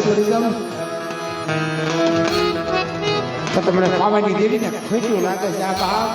છોડી જાઉં તો તમને પાવાની દેવીને ખોટું લાગે છે આ બાપ.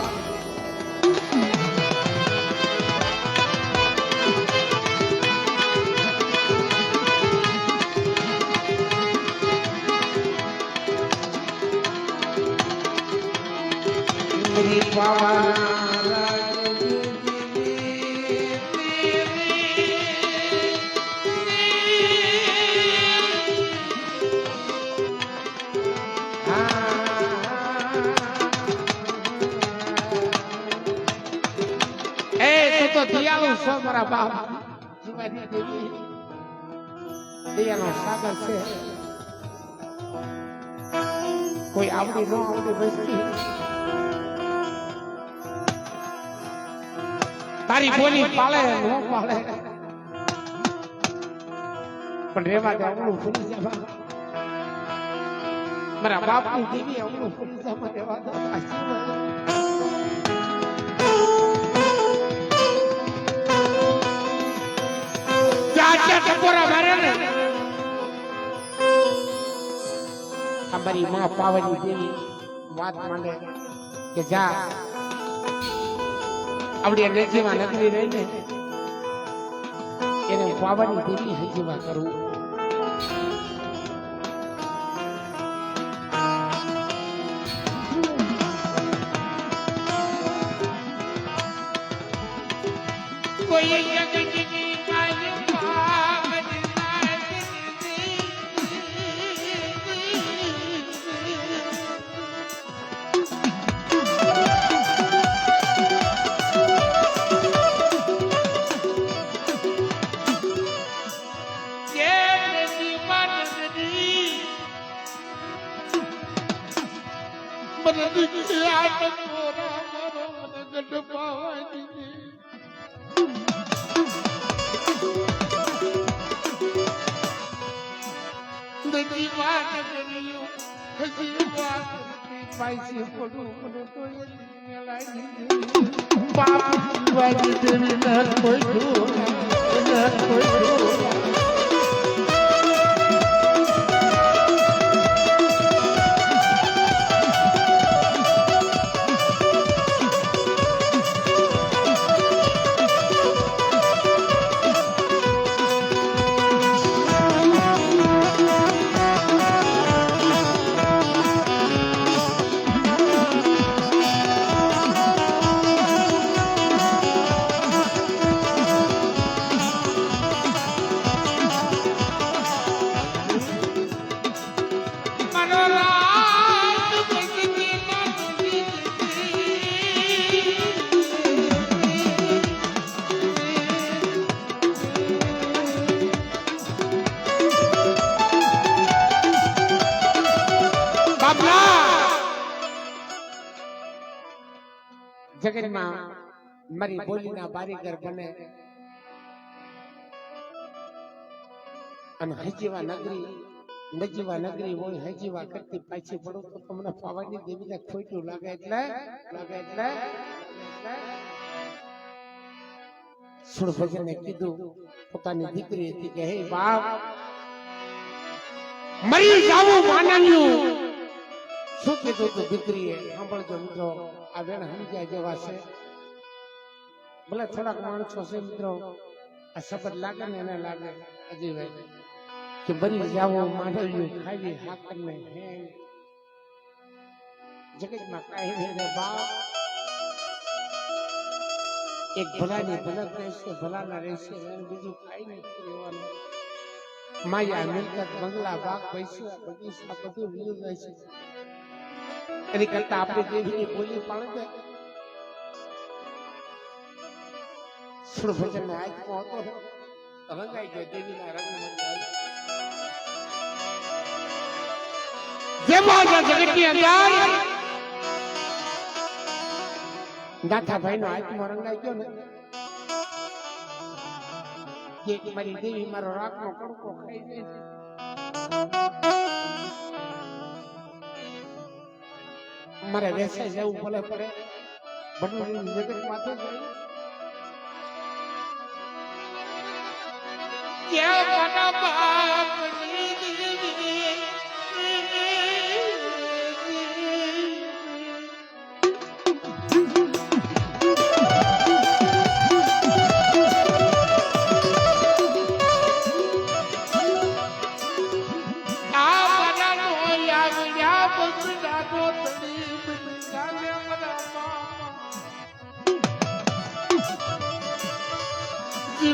દયાળુ છો મારા બાપ. જીવાની દેવી દયાનો સાગર છે. કોઈ આવડી ન આવડી વસ્તી તારી બોલી પાળે ન પાળે પણ રેવા દે. અવળું ભૂલી જવા મારા બાપની દેવી. અવળું ભૂલી જવા રેવા દે. ટકોરા મારે ને અમારી માં પાવાની દેવી વાત માંડે કે જા આવડી નજીમાં નગરી રહીને એને પાવાની દેવી હજીવા કરું. કોઈ જગતમાં મારી બોલીના બારીગર બને અને હજીવા નગરી હોય હજીવા કરતી પાછી પડો તો તમને પાવાની દેવીને ખોટું લાગે એટલે સુર ભજને કીધું પોતાની દીકરી હતી કે હે બાપ મરી જાવું માનન્યું. શું કીધું તું દીકરીએ? સાંભળજો મિત્રો, આ બેન સમજ્યા જેવા છે. ભલે થોડાક માણસો છે મિત્રો આ શબ્દ લાગે ને એને લાગે અજીભાઈ કે બરી જાવો માંડવ્યું ખાવી હાકર ને હે જગતમાં કાંઈ નહીં રે બાપ. એક ભલાની ભલક રહેશે, ભલાના રહેશે, બીજું કાંઈ નથી રહેવાનું. માયા મિલકત બંગલા બાગ પૈસા બગીચા બધું મિલી રહેશે. એની કરતા આપણી દેવીની બોલી પાડે દે. સુર ભજન ને હાથમાં હતો રંગાઈ ગયો દેવીના રંગમાં. જેમાં જગતની અંદર નાથાભાઈ નો હાથમાં રંગાઈ ગયો ને કે મારી દેવી મારો રાખનો કડકો ખાઈ જાય. મારે વેસાઈ જવું ભલે પડે બટુરી જગત માથે જાય.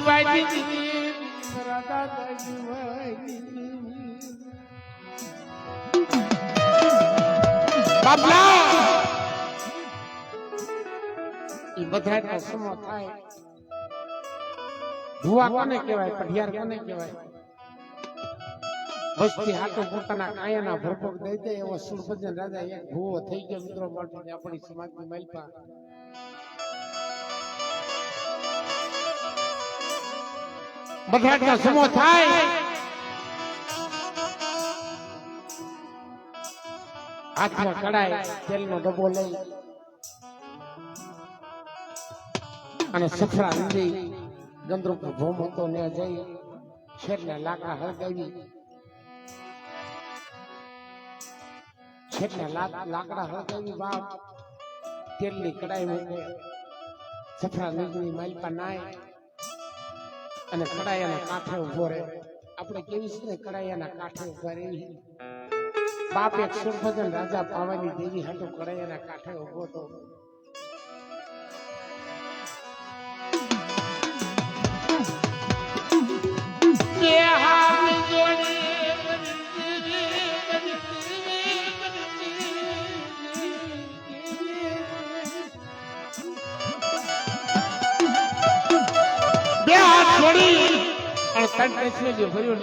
જીવાજી રાધા જીવાજી બાબલા ઈ બધાનો સમો થાય ભુવા કોને કહેવાય પઢિયાર કોને કહેવાય વસ્તી હાટો પોતાના કાયાના ભરપક દઈ દે એવો સુરભજન રાજા એક ભૂવો થઈ ગયો મિત્રો માટે આપણી સમાજની માલપા બધાનો સમો થાય હાથમાં કડાય તેલનો ડબ્બો લઈ અને સફરા નદી ગંદ્રુપ ભોમ હતો ને જઈ છેડના લાકડા હળગાવી છેડના લાકડા હળગાવી બાપ તેલની કડાઈ મૂકે સફરા નદીની માલપા નાય અને કડાયાના કાંઠે ઉભો રહે આપણે કેવી છે ને કડાયાના કાંઠે ઉભા રહી બાપ એક સુરભજન રાજા પાવાની દેવી હાટો કડાયાના કાંઠે ઉભો હતો ભર્યું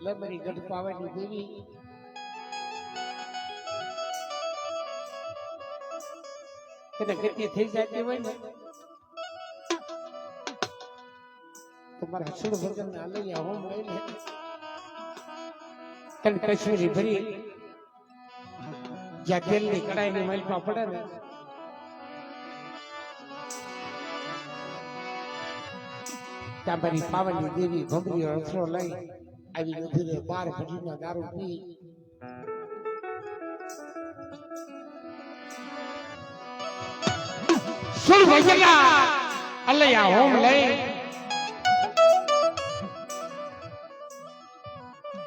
લે મારી ગઢ પાવાની દેવી તને ગતિ થઈ જતી હોય ને તમારા હસડ ભગન ને આલૈયા હોમ લઈ લે તને કશ્મીરી ભરી જ્યાં તેલની કડાઈની માલપા પડે ને ત્યાં મારી પાવાની દેવી ભમરી રથડો લઈ આવી નથી 12 ભજીના દારૂ પી સુર ભજના અલૈયા હોમ લઈ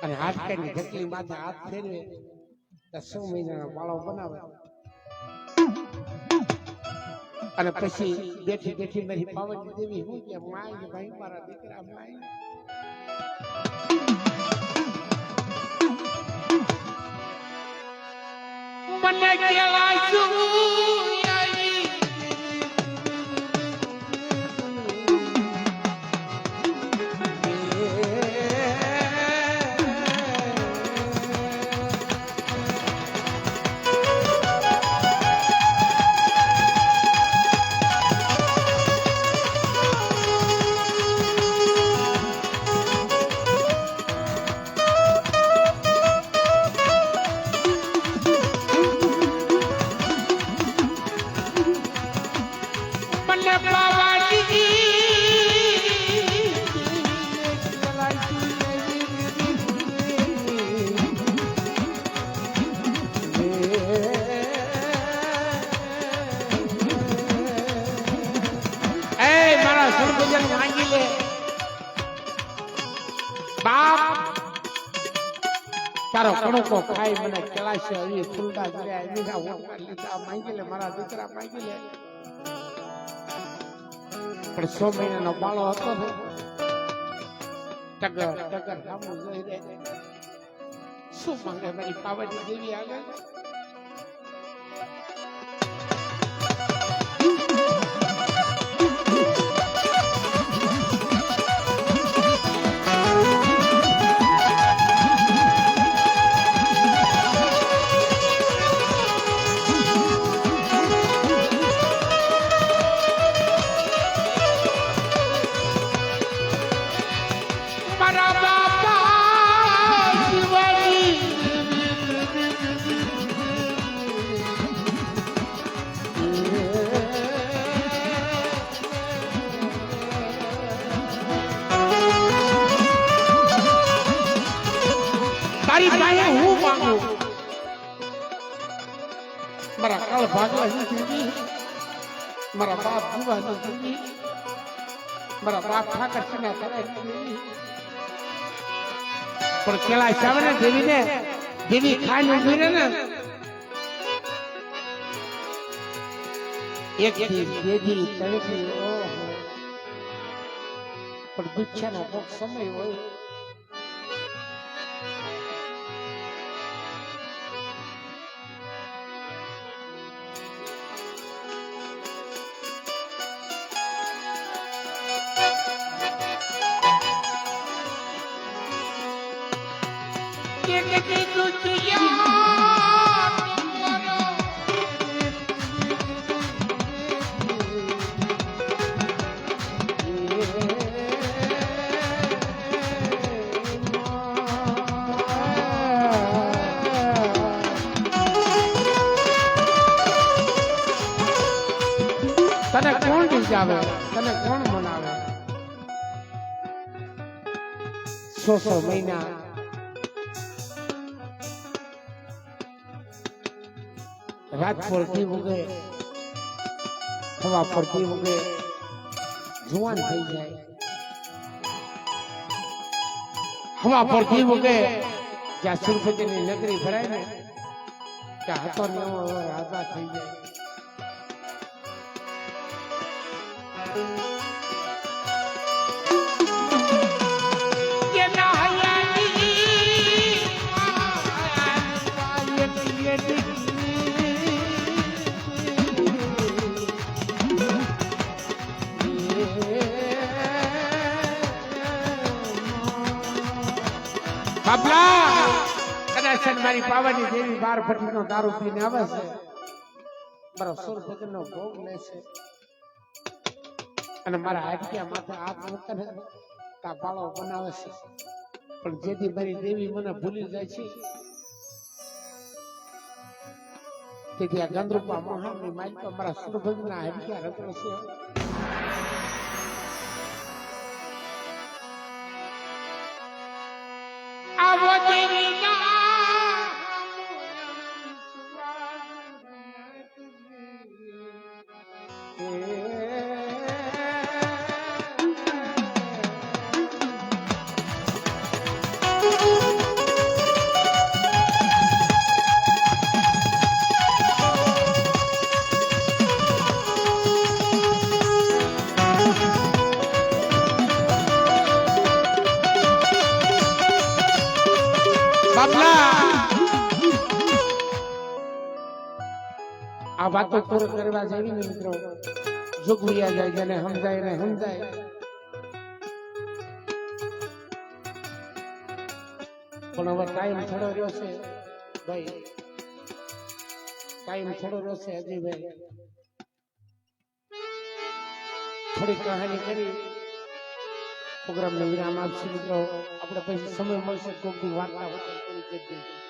અને હાથ કરીને ઢકલી માથે હાથ ફેરવે તો 6 મહિનાના બાળો બનાવે અને પછી બેઠી બેઠી મારી પાવાની દેવી હું કે માય ભાઈ મારા દીકરા માય મને કેલા તારો કણકો ખાઈ મને કલાશે આવી ફૂલડા કર્યા એના ઓટલા લીધા માંગી લે મારા દીકરા માંગી લે પણ 6 મહિનાનો બાળો હતો ને ટગર સામું જોઈ રે શું માંગે મારી પાવાની દેવી આગળ તારી પાસે હું માંગુ મારા કાળ ભાગવા નથી મારા બાપ જીવા નથી મારા બાપ ઠાકર સિંહ કરે પણ કેલા ચાવને દેવીને દેવી ખાઈને ઉભી રહે ને એક દી બે દી ત્રણ દી ઓહો પણ દુખ્યાનો કોક સમય હોય તને કોણ રીઝાવે, તને કોણ મનાવે? 600 મહિના રાત પડતી ઉગે, હવા પડતી ઉગે, જુવાન થઈ જાય. હવા પડતી ઉગે જ્યાં સુરપતિની નગરી ભરાય ને ત્યાં હતો ને એવો રાજા થઈ જાય. બાપલા કદાચ મારી પાવાની દેવી 12 ભટ્ટીનો દારૂ પીને આવે છે, મારો સુરભદ્રનો ભોગ લેશે અને મારા હાડકિયા માથે હાથ મૂકીને કાપાળો બનાવે છે. પણ જેથી મારી દેવી મને ભૂલી જાય છે તેથી આ ગંદરૂપા મોહનની માલિકા મારા સુરભદ્રના હાડકિયા રગડે છે. આવો દેવી આ વાતો પૂરી કરવા જેવી ને મિત્રો, જોગવિયા જાય જેને સમજાય ને સમજાય. પણ હવે ટાઈમ થોડો રહ્યો છે ભાઈ, ટાઈમ થોડો રહ્યો છે અજયભાઈ. થોડી કહાની કરી પ્રોગ્રામને વિરામ આપશે મિત્રો. આપણે પછી સમય મળશે કોઈક વાર્તા પૂરી કરી દઈએ.